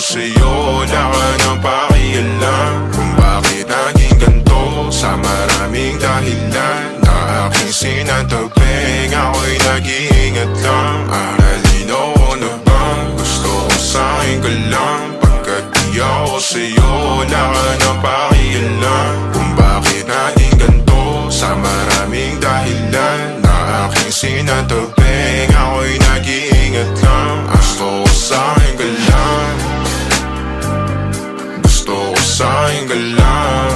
sa'yo, wala ka nang pakialam kung bakit naging ganito sa maraming dahilan na aking sinantabing. Ako'y nag-iingat lang, nalinaw na bang gusto ko sa'kin ka lang? Pagkat di ako sa'yo, wala ka nang pakialam kung bakit naging ganito sa maraming dahilan na aking sinantabing. Ako'y nag-iingat lang, gusto ko sa'kin ka lang, gusto ko sa'kin ka lang,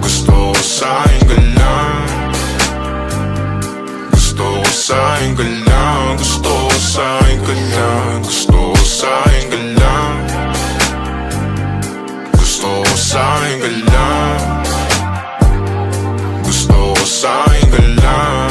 gusto ko sa'kin ka lang, gusto ko sa'kin ka lang, gusto ko sa'kin ka lang, gusto ko sa'kin ka lang, gusto ko sa'kin ka lang, gusto ko sa'kin ka lang,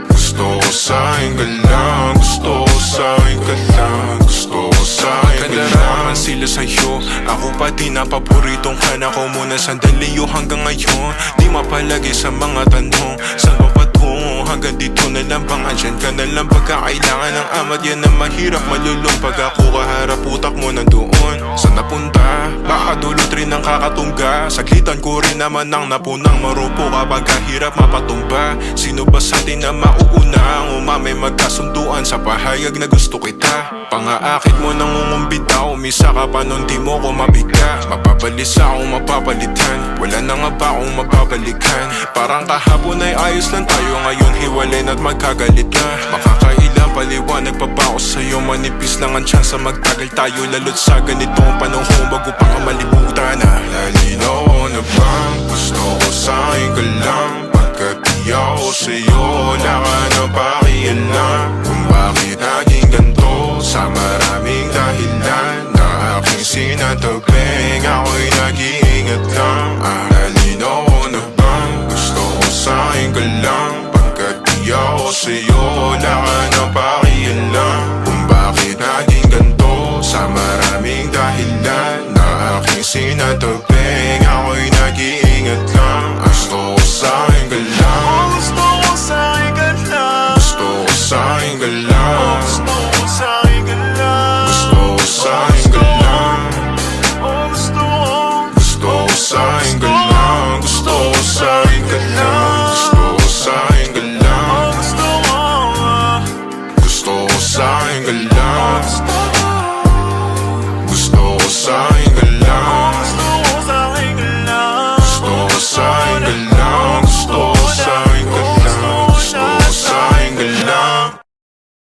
gusto ko sa'kin ka lang, gusto ko sa'kin ka lang, gusto ko sa'kin ka lang. Sila sa'yo, ako pa din ang paboritong ka na ko muna sandali yo hanggang ngayon. Di mapalagi sa mga tanong, saan ba patungo? Hanggang dito na lang bang andyan ka na lang pagkakailangan ng amat? Yan ang mahirap malulong pag ako kaharap utak mo nandoon. Saan napunta? Baka dulot rin ang kakatungga. Saglitan ko rin naman ang napunang marupo kapag kahirap mapatumba. Sino ba sa atin na mauuna ang umamay magkasunduan sa pahayag na gusto kita? Pangaakit mo nang umumbita, umisa ka pa nun di mo ko mabiga. Mapabalisa akong mapapalitan, wala na nga ba akong mapabalikan? Parang kahapon ay ayos lang tayo, ngayon hiwalay na't magkagalit na. Makakailang paliwanag pa ba ako sa'yo? Manipis lang ang tsansa magtagal tayo, lalo't sa ganitong panahon bago pa ka malimutan na. Nalinaw na bang gusto ko sa'kin ka lang? Pagkat di ako sa'yo, wala ka nang pakialam kung bakit naging ganito sa maraming dahilan na aking sinantabing. Ako'y nag-iingat lang, nalinaw na bang gusto ko sa'kin ka lang? Pagkat di ako sa'yo,